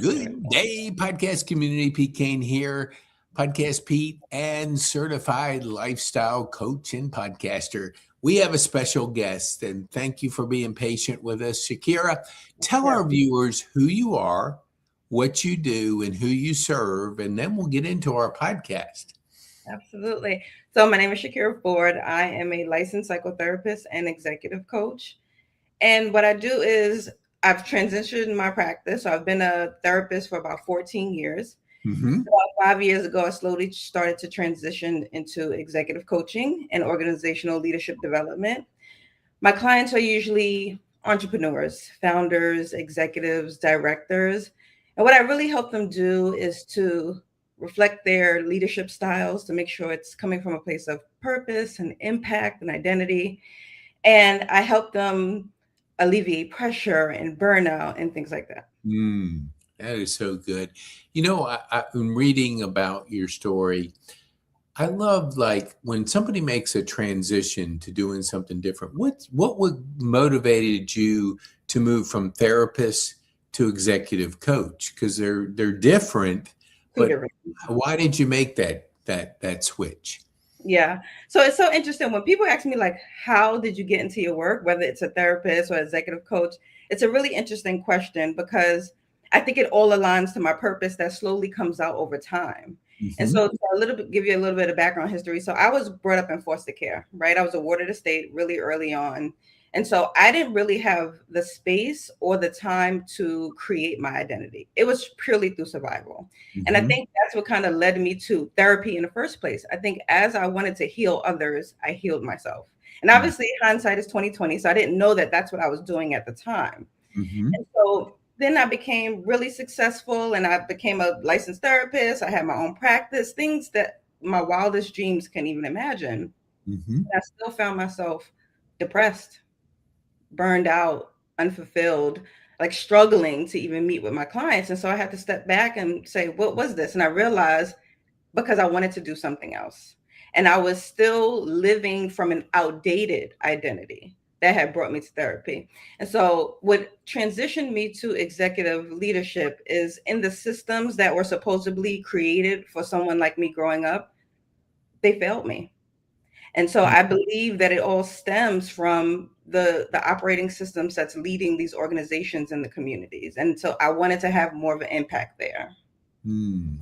Good day, podcast community. PeteKane here, podcast Pete, and certified lifestyle coach and podcaster. We have a special guest, and thank you for being patient with us. Shakira, tell Yeah, our viewers who you are, what you do, and who you serve, and then we'll get into our podcast. absolutely. So my name is Shakira Ford. I am a licensed psychotherapist and executive coach. And what I do is I've transitioned my practice. So I've been a therapist for about 14 years. Hmm. About 5 years ago, I slowly started to transition into executive coaching and organizational leadership development. My clients are usually entrepreneurs, founders, executives, directors. And what I really help them do is to reflect their leadership styles to make sure it's coming from a place of purpose and impact and identity. And I help them alleviate pressure and burnout and things like that. Mm, that is so good. I'm reading about your story. I love like when somebody makes a transition to doing something different. What would motivated you to move from therapist to executive coach? Because they're different, Two but different. why did you make that switch? Yeah. So it's so interesting when people ask me, like, how did you get into your work, whether it's a therapist or executive coach? It's a really interesting question because I think it all aligns to my purpose that slowly comes out over time. And Hmm. so, to a little bit, give you a little bit of background history. So, I was brought up in foster care, right? I was awarded a state really early on. And so, I didn't really have the space or the time to create my identity. It was purely through survival. And I Hmm. think that's what kind of led me to therapy in the first place. I think as I wanted to heal others, I healed myself. And obviously hindsight is 2020, so I didn't know that that's what I was doing at the time. Hmm. And so then I became really successful and I became a licensed therapist. I had my own practice, things that my wildest dreams can even imagine. Hmm. And I still found myself depressed, burned out, unfulfilled, like struggling to even meet with my clients. And so I had to step back and say, what was this? And I realized because I wanted to do something else. And I was still living from an outdated identity that had brought me to therapy. And so, what transitioned me to executive leadership is in the systems that were supposedly created for someone like me growing up, they failed me. And so I believe that it all stems from the operating systems that's leading these organizations in the communities. And so I wanted to have more of an impact there. Hmm.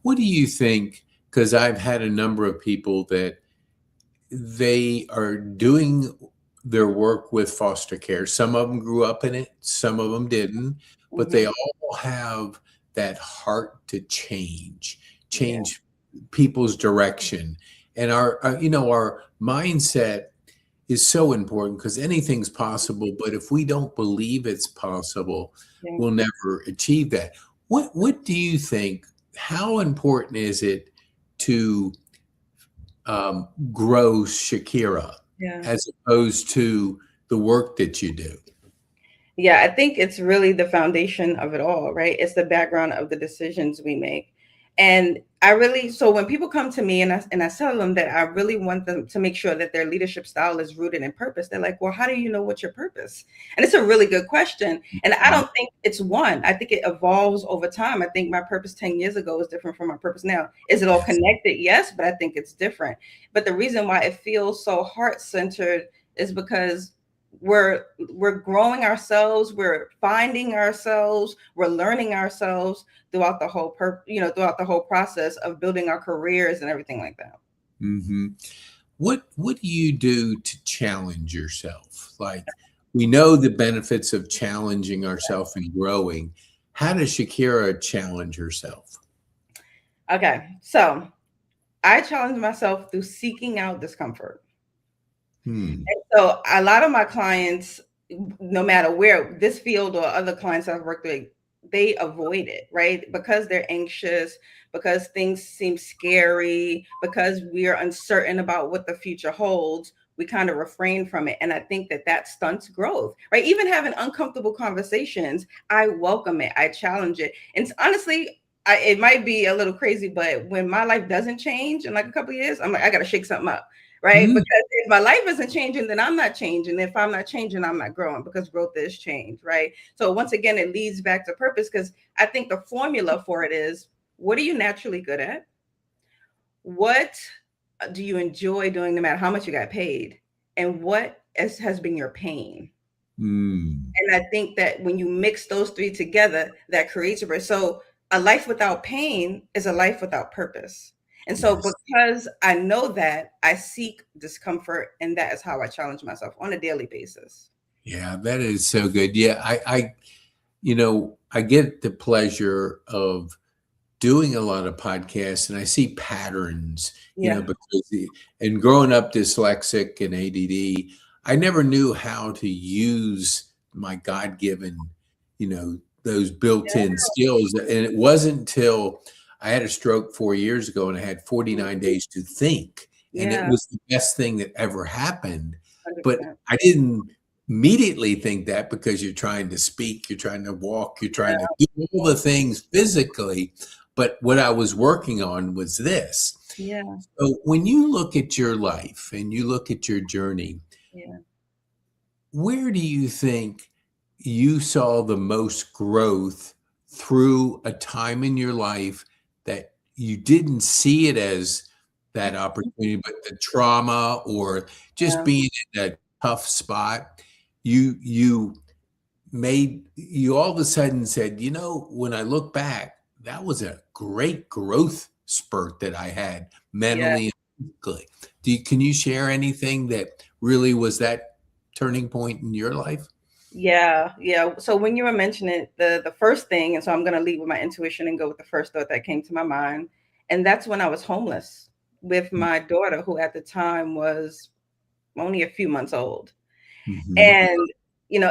What do you think? Because I've had a number of people that they are doing their work with foster care. Some of them grew up in it, some of them didn't, but they Hmm. all have that heart to Yeah. change people's direction. And our mindset is so important because anything's possible, but if we don't believe it's possible, Yeah. we'll never achieve that. What do you think? How important is it to grow Shakira Yeah. as opposed to the work that you do? Yeah, I think it's really the foundation of it all, right? It's the background of the decisions we make. And I really, so when people come to me and I tell them that I really want them to make sure that their leadership style is rooted in purpose, they're like, well, how do you know what's your purpose? And it's a really good question. And I Mhm. don't think it's one. I think it evolves over time. I think my purpose 10 years ago is different from my purpose now. Is it all Yes. connected? Yes, but I think it's different. But the reason why it feels so heart-centered is because we're growing ourselves, we're finding ourselves, we're learning ourselves throughout the whole throughout the whole process of building our careers and everything like that. Hmm. What do you do to challenge yourself? Like we know the benefits of challenging ourselves and growing. How does Shakira challenge herself? Okay, so I challenge myself through seeking out discomfort. Hmm. And so a lot of my clients, no matter where this field or other clients I've worked with, they avoid it, right? Because they're anxious, because things seem scary, because we are uncertain about what the future holds. We kind of refrain from it. And I think that that stunts growth, right? Even having uncomfortable conversations, I welcome it, I challenge it. And honestly, it might be a little crazy, but when my life doesn't change in like a couple of years, I'm like, I got to shake something up, right? Mm, Because if my life isn't changing, then I'm not changing. If I'm not changing, I'm not growing, because growth is change, right? So once again, it leads back to purpose, because I think the formula for it is, what are you naturally good at? What do you enjoy doing no matter how much you got paid? And what has been your pain? mm, And I think that when you mix those three together, that creates a, so a life without pain is a life without purpose. And so yes. because I know that, I seek discomfort, and that is how I challenge myself on a daily basis. Yeah, that is so good. Yeah, I get the pleasure of doing a lot of podcasts and I see patterns, Yeah. because and growing up dyslexic and ADD, I never knew how to use my God-given, those built-in skills. And it wasn't until I had a stroke 4 years ago and I had 49 days to think. And it Yeah. was the best thing that ever happened. But 100%. I didn't immediately think that, because you're trying to speak, you're trying to walk, you're trying to do all the things physically. But what I was working on was this. Yeah. So when you look at your life and you look at your journey, Yeah. where do you think you saw the most growth through a time in your life that you didn't see it as that opportunity, but the trauma or just Yeah. being in a tough spot, you you all of a sudden said, when I look back, that was a great growth spurt that I had Yeah. mentally and physically. Can you share anything that really was that turning point in your life? Yeah, yeah. So when you were mentioning the first thing, and so I'm gonna lead with my intuition and go with the first thought that came to my mind, and that's when I was homeless with my daughter, who at the time was only a few months old. Mm-hmm. And,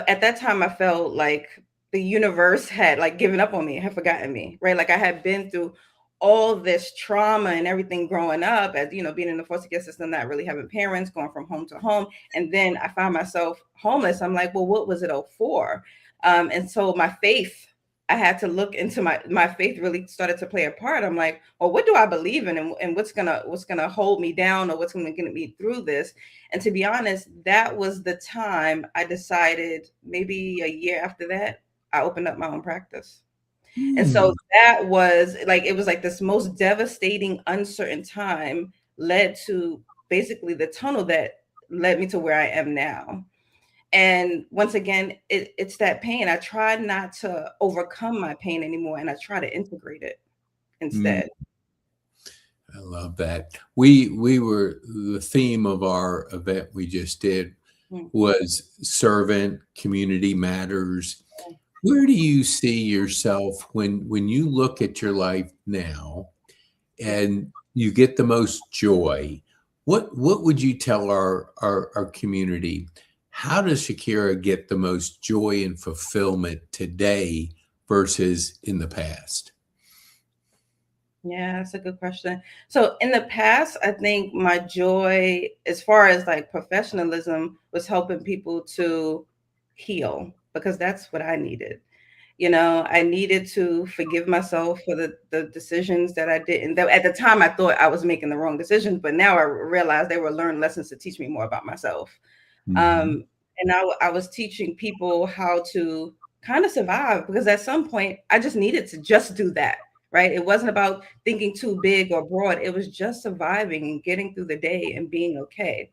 at that time I felt like the universe had like given up on me, had forgotten me, right? Like I had been through all this trauma and everything growing up, as being in the foster care system, not really having parents, going from home to home. And then I found myself homeless. I'm like, well, what was it all for? And so my faith, I had to look into my faith really started to play a part. I'm like, well, what do I believe in, and what's gonna hold me down, or what's gonna get me through this? And to be honest, that was the time I decided, maybe a year after that, I opened up my own practice. And so Mm, that was like, it was like this most devastating, uncertain time led to basically the tunnel that led me to where I am now. And once again, it's that pain. I try not to overcome my pain anymore, and I try to integrate it mm. instead. I love that. We were the theme of our event we just did Mm. was servant community matters. Where do you see yourself when you look at your life now Yeah. and you get the most joy? What would you tell our community? How does Shakira get the most joy and fulfillment today versus in the past? Yeah, that's a good question. So in the past, I think my joy, as far as like professionalism, was helping people to heal, because that's what I needed. I needed to forgive myself for the decisions that I didn't. That at the time I thought I was making the wrong decisions, but now I realize they were learned lessons to teach me more about myself. Mhm. And I was teaching people how to kind of survive, because at some point I just needed to just do that, right? It wasn't about thinking too big or broad. It was just surviving and getting through the day and being okay.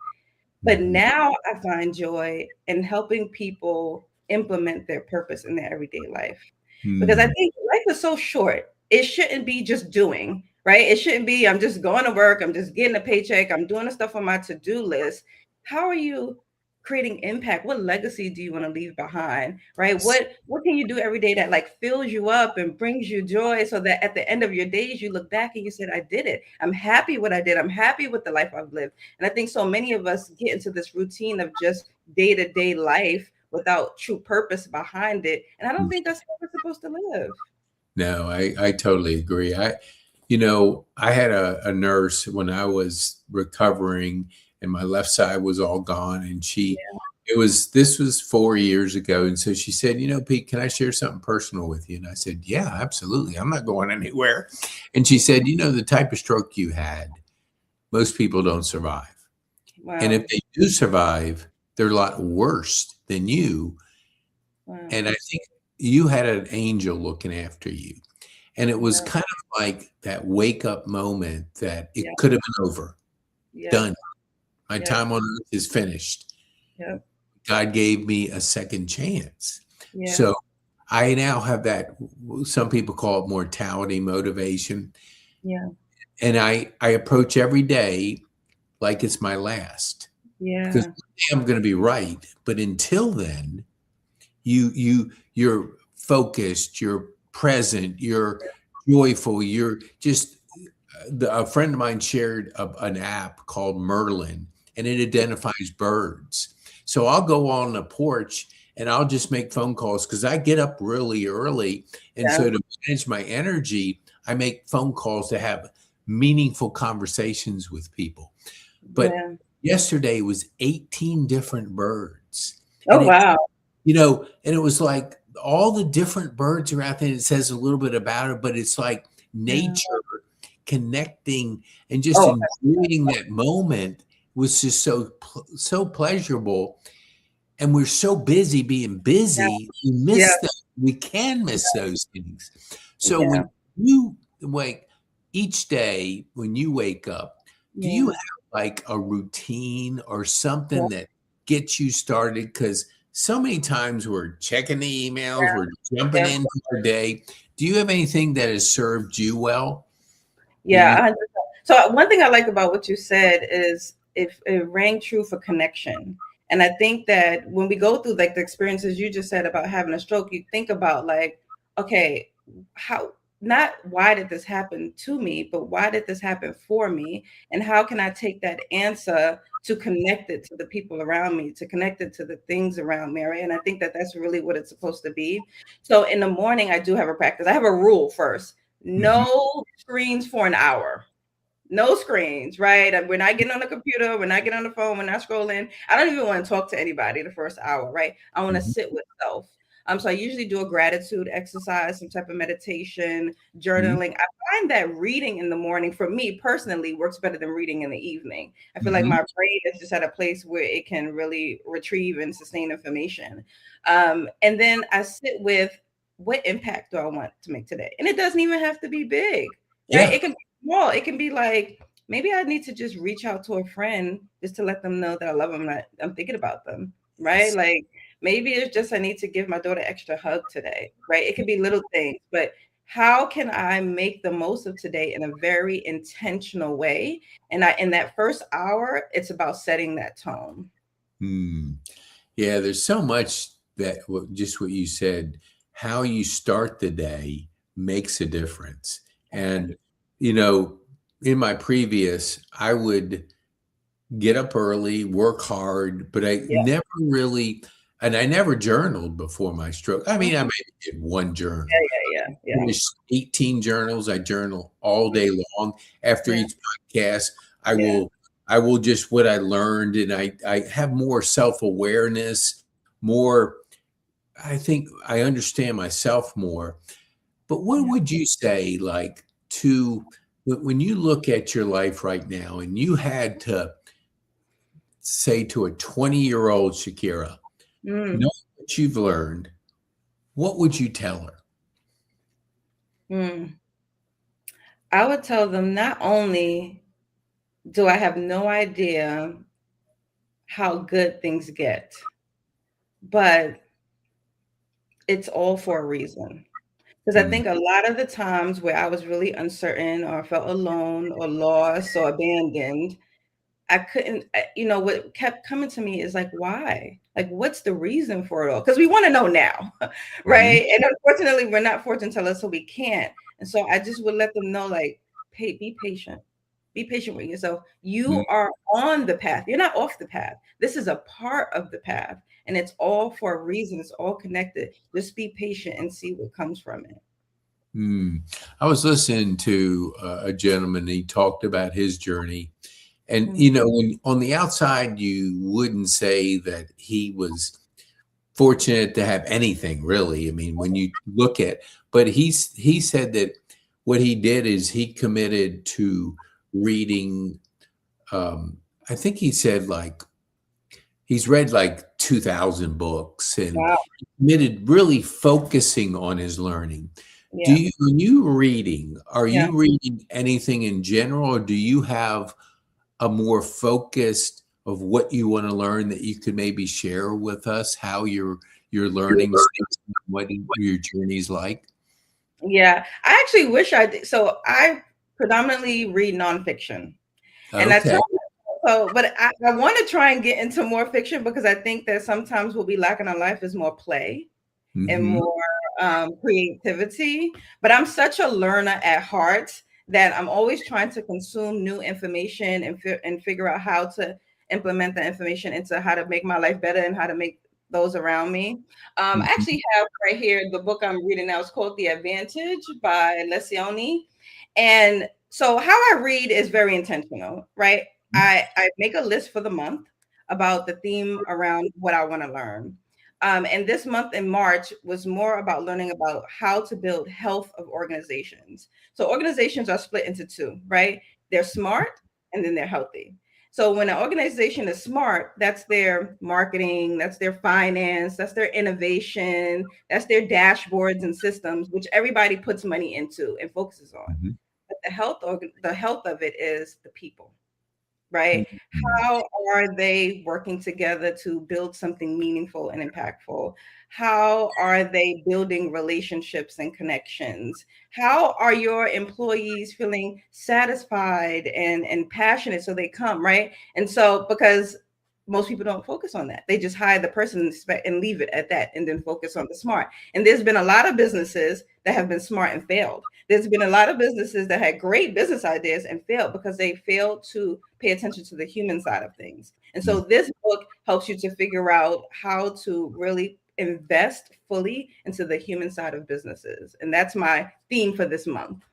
But Mhm. now I find joy in helping people implement their purpose in their everyday life. Because I Mm. think life is so short. It shouldn't be just doing, right? It shouldn't be, I'm just going to work, I'm just getting a paycheck, I'm doing the stuff on my to-do list. How are you creating impact? What legacy do you want to leave behind? Right? What can you do every day that like fills you up and brings you joy, so that at the end of your days you look back and you said, I did it. I'm happy what I did. I'm happy with the life I've lived. And I think so many of us get into this routine of just day-to-day life without true purpose behind it. And I don't think that's how we're supposed to live. No, I totally agree. I had a nurse when I was recovering and my left side was all gone. And this was 4 years ago. And so she said, Pete, can I share something personal with you? And I said, yeah, absolutely. I'm not going anywhere. And she said, the type of stroke you had, most people don't survive. And if Wow. they do survive, they're a lot worse than you. Wow. And I think you had an angel looking after you. And it was Yeah. kind of like that wake up moment that Yeah. it could have been over, Yep. done. My Yep. time on earth is finished. Yep. God gave me a second chance. Yeah. So I now have that, some people call it mortality motivation. Yeah. And I approach every day like it's my last, because Yeah. one day I'm going to be right. But until then, you're focused, you're present, you're joyful, you're just a friend of mine shared an app called Merlin, and it identifies birds. So I'll go on the porch and I'll just make phone calls because I get up really early. And Yeah. so to manage my energy, I make phone calls to have meaningful conversations with people. But Yeah. yesterday was 18 different birds. Oh, And wow. and it was like all the different birds are out there. It says a little bit about it, but it's like Yeah. nature connecting and just Oh, enjoying that moment was just so pleasurable. And we're so busy being yeah. busy, Yeah. we can miss those things. So Yeah. when you wake each day, when you wake up, do you Yeah. have like a routine or Yeah. something that gets you started? Because so many times we're checking the emails, we're jumping Yeah. into our day. Do you have anything that has served you well that Yeah, you 100%. So one thing I like about what you said is if it rang true for connection. And I think that when we go through like the experiences you just said about having a stroke, you think about like, okay, how not why did this happen to me, but why did this happen for me? And how can I take that answer to connect it to the people around me, to connect it to the things around me, right? And I think that that's really what it's supposed to be. So in the morning, I do have a practice. I have a rule first. Mhm, No screens for an hour. No screens, right? And we're not getting on the computer, we're not getting on the phone, we're not scrolling. I don't even want to talk to anybody the first hour, right? I want to mhm, sit with self. So I usually do a gratitude exercise, some type of meditation, mhm, journaling. I find that reading in the morning for me personally works better than reading in the evening. I feel like mhm. my brain is just at a place where it can really retrieve and sustain information. And then I sit with what impact do I want to make today? And it doesn't even have to be big, right? Yeah. It can small. It can be like maybe I need to just reach out to a friend just to let them know that I love them, that I'm thinking about them, right? Yes. Like maybe it's just I need to give my daughter extra hug today, right? It could be little things, but how can I make the most of today in a very intentional way? And in that first hour, it's about setting that tone. Hmm. Yeah, there's so much that just what you said, how you start the day makes a difference. Okay. And, you know, in my previous, I would get up early, work hard, but I Yeah. never really, and I never journaled before my stroke. I Mhm. mean, I maybe did one Yeah. journal. Yeah. Yeah. Finished 18 journals. I journal all Yeah. day long. After Yeah. each podcast, I Yeah. will I will just what I learned, and I have more self-awareness, more I think I understand myself more. But what Yeah. would you say like to when you look at your life right now and you had to say to a 20-year-old Shakira, Mm. knowing what you've learned, what would you tell her? Mm. I would tell them not only do I have no idea how good things get, but it's all for a reason. Because I Mm, think a lot of the times where I was really uncertain or felt alone or lost or abandoned, I couldn't, what kept coming to me is like, why? Like, what's the reason for it all? Because we want to know now, mhm, right? And unfortunately, we're not fortune tellers, so we can't. And so I just would let them know, like, be patient. Be patient with yourself. mm, You are on the path. You're not off the path. This is a part of the path, and it's all for a reason. It's all connected. Just be patient and see what comes from it. mm. I was listening to a gentleman. He talked about his journey, and Mm, when on the outside, you wouldn't say that he was fortunate to have anything really. I mean, when you look at, but he said that what he did is he committed to reading um, I think he said like he's read like 2,000 books and Wow. committed really focusing on his learning. Do Yeah. you, when you reading, are Yeah. you reading anything in general, or do you have a more focused of what you want to learn that you could maybe share with us how your learning stakes and what your journey's like? Yeah. I actually wish I did. So I predominantly read nonfiction. And I Okay. tell so, but I want to try and get into more fiction because I think that sometimes what we lack in our life is more play and Hmm. more creativity. But I'm such a learner at heart that I'm always trying to consume new information and figure out how to implement the information into how to make my life better and how to make those around me. I Hmm. actually have right here the book I'm reading now. It's called The Advantage by Lencioni. And so how I read is very intentional, right? I make a list for the month about the theme around what I want to learn. And this month in March was more about learning about how to build health of organizations. So organizations are split into two, right? They're smart and then they're healthy. So when an organization is smart, that's their marketing, that's their finance, that's their innovation, that's their dashboards and systems, which everybody puts money into and focuses on. Hmm. But the health of it is the people, right? Hmm. How are they working together to build something meaningful and impactful? How are they building relationships and connections? How are your employees feeling satisfied and passionate so they come, right? And so, because most people don't focus on that, they just hire the person and leave it at that and then focus on the smart. And there's been a lot of businesses that have been smart and failed. There's been a lot of businesses that had great business ideas and failed because they failed to pay attention to the human side of things. And so this book helps you to figure out how to really invest fully into the human side of businesses. And that's my theme for this month.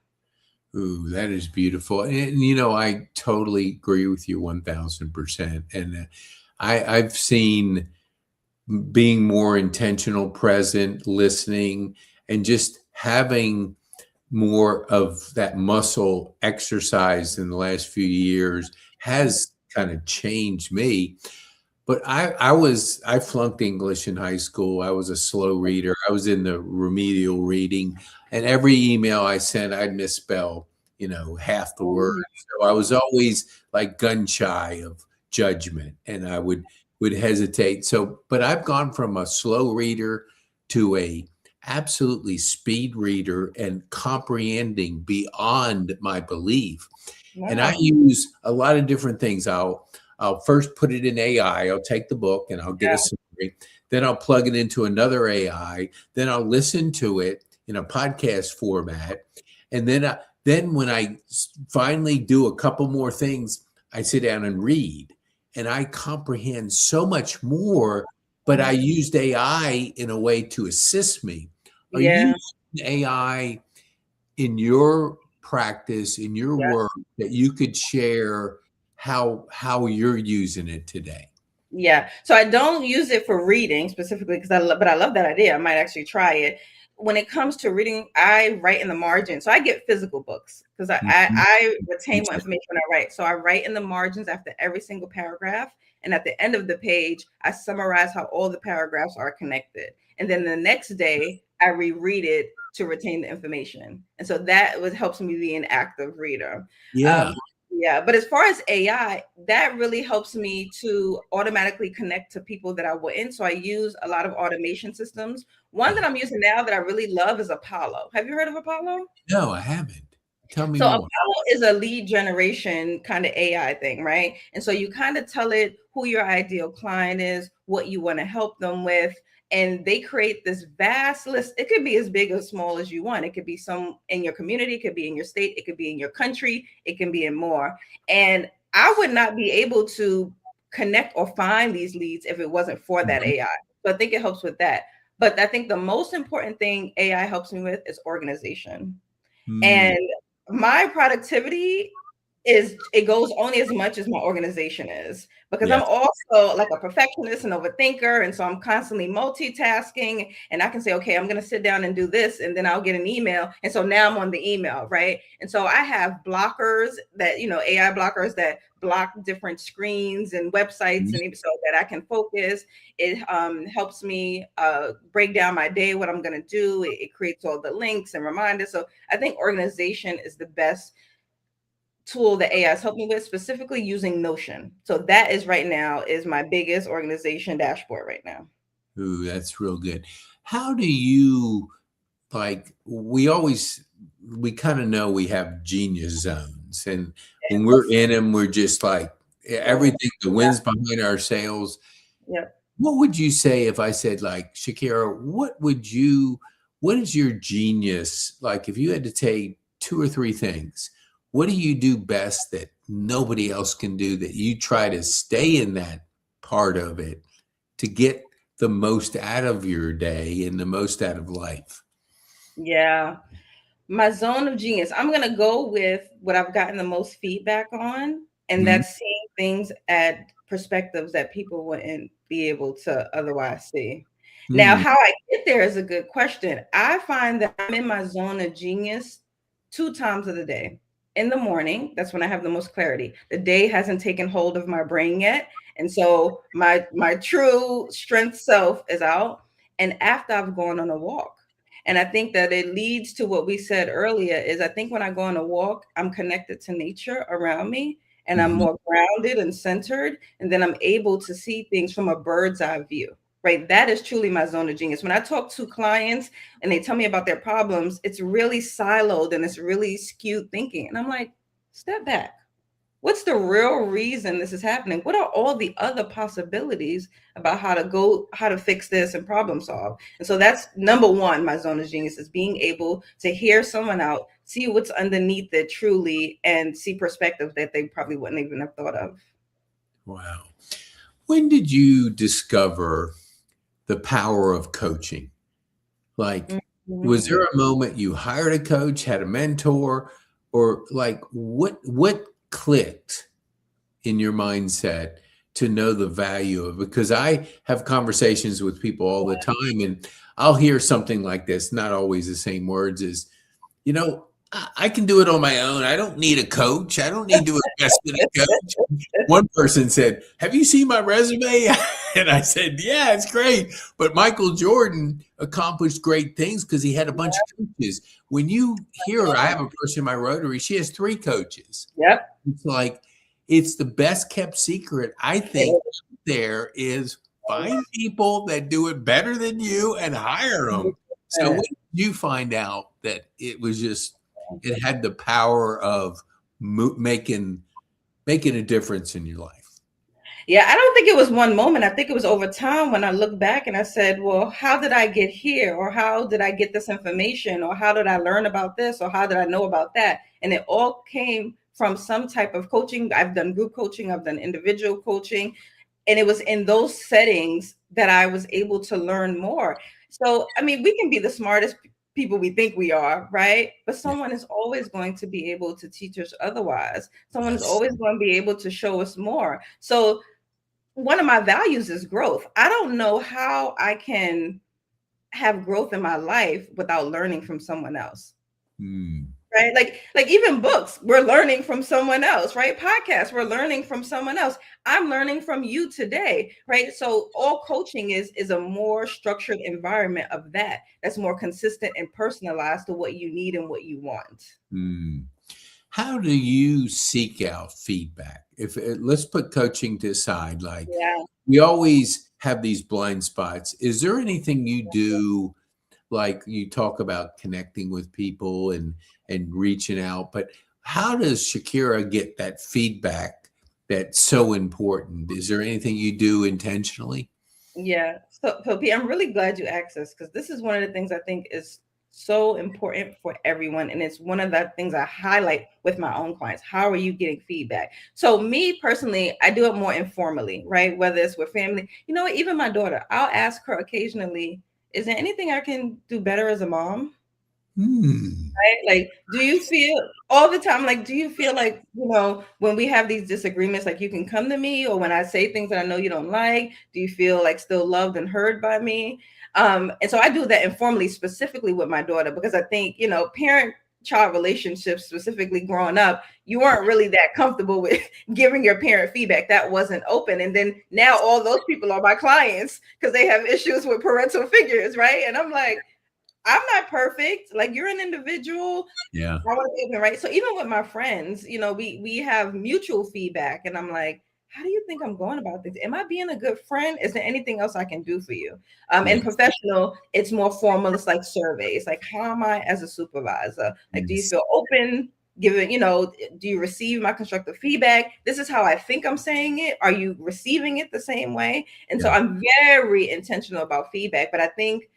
Ooh, that is beautiful. And you know, I totally agree with you 1,000%. And I've seen being more intentional, present, listening, and just having more of that muscle exercise in the last few years has kind of changed me. But I flunked English in high school. I was a slow reader. I was in the remedial reading, and every email I sent, I'd misspell, half the words. So I was always like gun shy of judgment, and I would hesitate. So, but I've gone from a slow reader to a absolutely speed reader and comprehending beyond my belief. And I Wow. use a lot of different things. I'll first put it in AI. I'll take the book and I'll get a Yeah. summary. Then I'll plug it into another AI. Then I'll listen to it in a podcast format. And then when I finally do a couple more things, I sit down and read. And I comprehend so much more, but I used AI in a way to assist me. Are you Yeah. using AI in your practice, in your Yeah. work, that you could share how you're using it today? Yeah. So I don't use it for reading specifically because but I love that idea. I might actually try it. When it comes to reading, I write in the margin. So I get physical books because Mhm. I Me retain what too. information I write. So I write in the margins after every single paragraph. And at the end of the page, I summarize how all the paragraphs are connected. And then the next day, I reread it to retain the information. And so that helps me be an active reader. Yeah. Um, yeah, but as far as AI, that really helps me to automatically connect to people that I wouldn't. So I use a lot of automation systems. One that I'm using now that I really love is Apollo. Have you heard of Apollo? No, I haven't. Tell me So more. Apollo is a lead generation kind of AI thing, right? And so you kind of tell it who your ideal client is, what you want to help them with, and they create this vast list. It could be as big or small as you want. It could be some in your community, it could be in your state, it could be in your country, it can be in more. And I would not be able to connect or find these leads if it wasn't for that Mhm. AI. So I think it helps with that. But I think the most important thing AI helps me with is organization. Mm. And my productivity it goes only as much as my organization is, because I'm Yes. also like a perfectionist and overthinker, and so I'm constantly multitasking, and I can say, okay, I'm going to sit down and do this, and then I'll get an email, and so now I'm on the email, right? And so I have blockers that, AI blockers that block different screens and websites, Mhm. and so that I can focus. It helps me break down my day, what I'm going to do. It creates all the links and reminders. So I think organization is the best tool that AI has helped me with, specifically using Notion. So that is right now is my biggest organization dashboard right now. Ooh, that's real good. How do you like we kind of know we have genius zones, and when we're Yes. in them we're just like Oh, everything, the yeah. wind's behind our sails. Yeah. What would you say if I said, like, Shakira, what is your genius? Like, if you had to take two or three things, what do you do best that nobody else can do, that you try to stay in that part of it to get the most out of your day and the most out of life? Yeah. My zone of genius, I'm going to go with what I've gotten the most feedback on, and Mhm. that's seeing things at perspectives that people wouldn't be able to otherwise see. Now, Hmm. how I get there is a good question. I find that I'm in my zone of genius 2 times of the day. In the morning, that's when I have the most clarity. The day hasn't taken hold of my brain yet, and so my true strength self is out. And after I've gone on a walk, and I think that it leads to what we said earlier is I think when I go on a walk, I'm connected to nature around me, and I'm Mhm. more grounded and centered. And then I'm able to see things from a bird's eye view, right? That is truly my zone of genius. When I talk to clients and they tell me about their problems, it's really siloed and it's really skewed thinking. And I'm like, step back. What's the real reason this is happening? What are all the other possibilities about how to fix this and problem solve? And so that's number one, my zone of genius is being able to hear someone out, see what's underneath it truly, and see perspectives that they probably wouldn't even have thought of. Wow. When did you discover the power of coaching? Like, was there Mhm. a moment you hired a coach, had a mentor, or like what clicked in your mindset to know the value of it? Because I have conversations with people all the time, and I'll hear something like this, not always the same words as, I can do it on my own. I don't need a coach. I don't need to invest in a coach. One person said, "Have you seen my resume?" And I said, "Yeah, it's great." But Michael Jordan accomplished great things because he had a bunch of coaches. When you hear, I have a person in my Rotary, she has three coaches. Yep. It's like, it's the best kept secret, I think, there is find people that do it better than you and hire them. So when did you find out that it had the power of making a difference in your life? Yeah, I don't think it was one moment. I think it was over time when I look back and I said, well, how did I get here? Or how did I get this information? Or how did I learn about this? Or how did I know about that? And it all came from some type of coaching. I've done group coaching, I've done individual coaching. And it was in those settings that I was able to learn more. So, I mean, we can be the smartest people we think we are, right? But Yeah. someone is always going to be able to teach us otherwise. Someone is Yes. always going to be able to show us more. So, one of my values is growth. I don't know how I can have growth in my life without learning from someone else. Mm. Right? Like even books, we're learning from someone else, right? Podcasts, we're learning from someone else. I'm learning from you today, right? So all coaching is a more structured environment of that. That's more consistent and personalized to what you need and what you want. Mm. How do you seek out feedback? If let's put coaching to the side, like, Yeah. we always have these blind spots. Is there anything you do, like you talk about connecting with people and reaching out, but how does Shakira get that feedback that's so important? Is there anything you do intentionally? Yeah. So P, I'm really glad you asked this because this is one of the things I think is so important for everyone. And it's one of the things I highlight with my own clients. How are you getting feedback? So, me personally, I do it more informally, right? Whether it's with family, even my daughter, I'll ask her occasionally, is there anything I can do better as a mom? Hmm. Right? Like, do you feel all the time, like, do you feel like, when we have these disagreements, like you can come to me, or when I say things that I know you don't like, do you feel like still loved and heard by me? And so I do that informally, specifically with my daughter, because I think, parent child relationships, specifically growing up, you weren't really that comfortable with giving your parent feedback. That wasn't open. And then now all those people are my clients because they have issues with parental figures, right? And I'm like, I'm not perfect. Like, you're an individual. Yeah. I want to be open, right? So even with my friends, we have mutual feedback, and I'm like, how do you think I'm going about this? Am I being a good friend? Is there anything else I can do for you? Yeah. And professional, it's more formal. It's like surveys. Like, how am I as a supervisor? Like, do you Yes. feel open? Given, do you receive my constructive feedback? This is how I think I'm saying it. Are you receiving it the same way? And so Yeah. I'm very intentional about feedback, but I think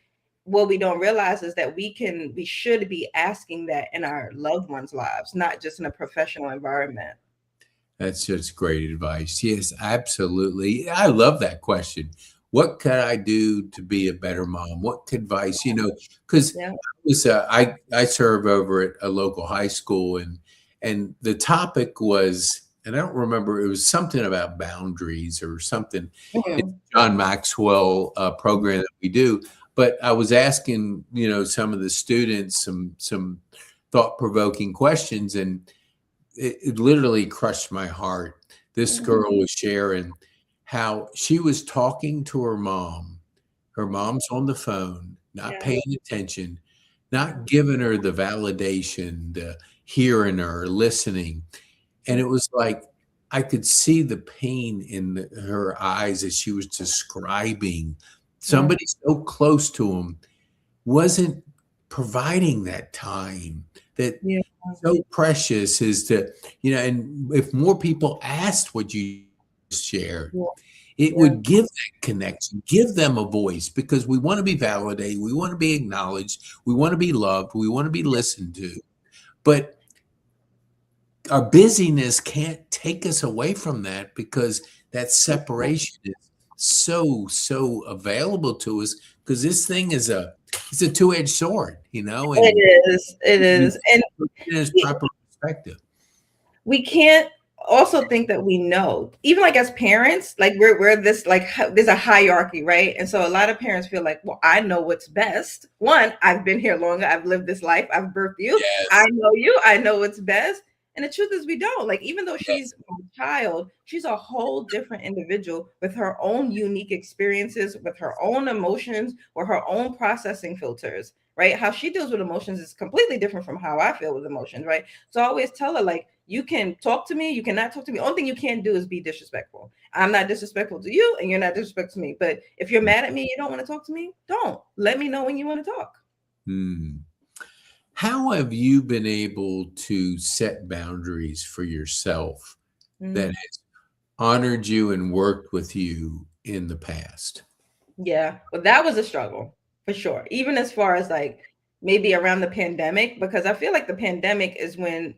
what we don't realize is that we should be asking that in our loved ones' lives, not just in a professional environment. That's just great advice. Yes, absolutely. I love that question. What could I do to be a better mom? What advice, because Yeah. I serve over at a local high school, and the topic was, and I don't remember, it was something about boundaries or something. It's Mhm. John Maxwell program that we do. But I was asking, some of the students some thought-provoking questions, and it literally crushed my heart. This Mhm. girl was sharing how she was talking to her mom. Her mom's on the phone, not Yeah. paying attention, not giving her the validation, the hearing her, listening. And Yeah. it was like I could see the pain in her eyes as she was describing Yeah. somebody so close to him wasn't providing that time that Yeah. so precious is to, and if more people asked what you shared, Yeah. it Yeah. would give that connection, give them a voice because we want to be validated, we want to be acknowledged, we want to be loved, we want to be listened to. But our busyness can't take us away from that because that separation is so available to us because this thing is it's a two-edged sword, and It is. It we is. And put it in its proper perspective. we can't also think that we know, even like as parents, like we're this, like, there's a hierarchy, right? And so a lot of parents feel like, well, I know what's best. One, I've been here longer, I've lived this life, I've birthed you, I Yes. know you, I know what's best. And the truth is, we don't. Like, even though she's Yes. a child, she's a whole different individual with her own unique experiences, with her own emotions, or her own processing filters, right? How she deals with emotions is completely different from how I feel with emotions, right? So I always tell her, like, you can talk to me, you cannot talk to me. Only thing you can't do is be disrespectful. I'm not disrespectful to you, and you're not disrespectful to me. But if you're mad at me, you don't want to talk to me, don't. Let me know when you want to talk. Hmm. How have you been able to set boundaries for yourself that Mm. has honored you and worked with you in the past? Yeah, well, that was a struggle for sure. Even as far as like maybe around the pandemic, because I feel like the pandemic is when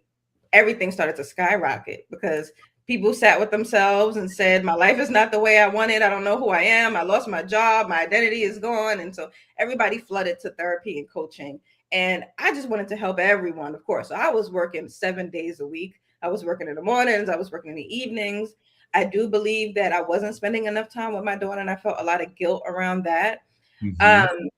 everything started to skyrocket because people sat with themselves and said, my life is not the way I wanted. I don't know who I am. I lost my job. My identity is gone. And so everybody flooded to therapy and coaching. And I just wanted to help everyone, of course. So I was working 7 days a week. I was working in the mornings. I was working in the evenings. I do believe that I wasn't spending enough time with my daughter, and I felt a lot of guilt around that. Mhm. Um,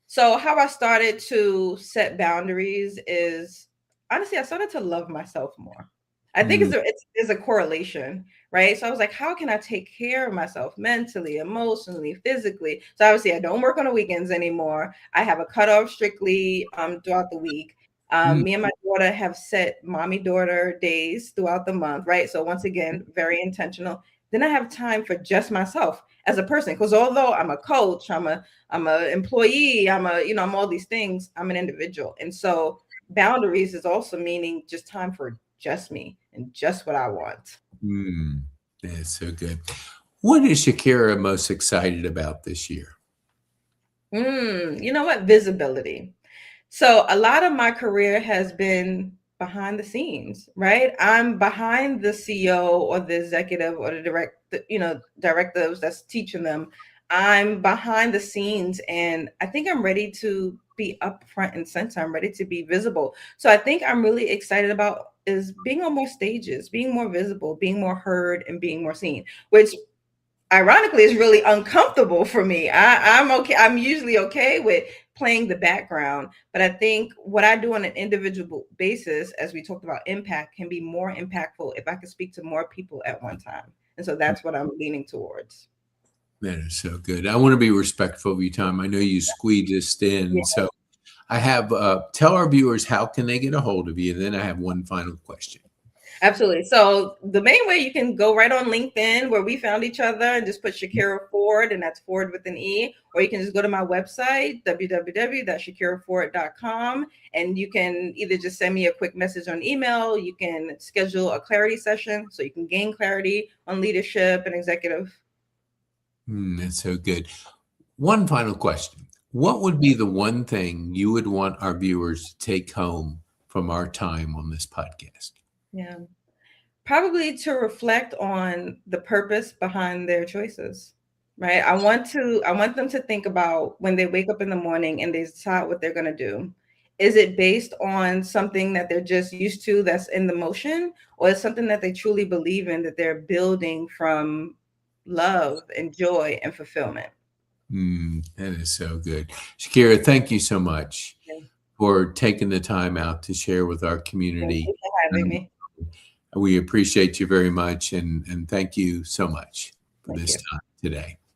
so how I started to set boundaries is, honestly, I started to love myself more. I think Mm. there's a correlation, right? So I was like, how can I take care of myself mentally, emotionally, physically? So obviously, I don't work on the weekends anymore. I have a cutoff strictly throughout the week. Mm. Me and my daughter have set mommy daughter days throughout the month, right? So once again, very intentional. Then I have time for just myself as a person, because although I'm a coach, I'm a employee, I'm all these things, I'm an individual. And so boundaries is also meaning just time for just me and just what I want. Mm. That's so good. What is Shakira most excited about this year? You know what? Visibility. So a lot of my career has been behind the scenes, right? I'm behind the CEO or the executive or the directives that's teaching them. I'm behind the scenes, and I think I'm ready to be up front and center. I'm ready to be visible. So I think I'm really excited about is being on more stages, being more visible, being more heard, and being more seen, which ironically is really uncomfortable for me. I'm okay. I'm usually okay with playing the background, but I think what I do on an individual basis, as we talked about impact, can be more impactful if I can speak to more people at one time. And so that's what I'm leaning towards. That is so good. I want to be respectful of your time. I know you squeezed us in. Yeah. So I have, tell our viewers, how can they get a hold of you? And then I have one final question. Absolutely. So the main way, you can go right on LinkedIn where we found each other and just put Shakira Ford, and that's Ford with an E, or you can just go to my website, www.shakiraford.com, and you can either just send me a quick message on email. You can schedule a clarity session so you can gain clarity on leadership and executive. That's so good. One final question. What would be the one thing you would want our viewers to take home from our time on this podcast? Yeah. Probably to reflect on the purpose behind their choices. Right? I want them to think about when they wake up in the morning and they decide what they're going to do. Is it based on something that they're just used to that's in the motion, or is something that they truly believe in, that they're building from love and joy and fulfillment? That is so good. Shakira, thank you so much Yeah. for taking the time out to share with our Thank community. you for having me. We appreciate you very much, and thank you so much for Thank this you. time today.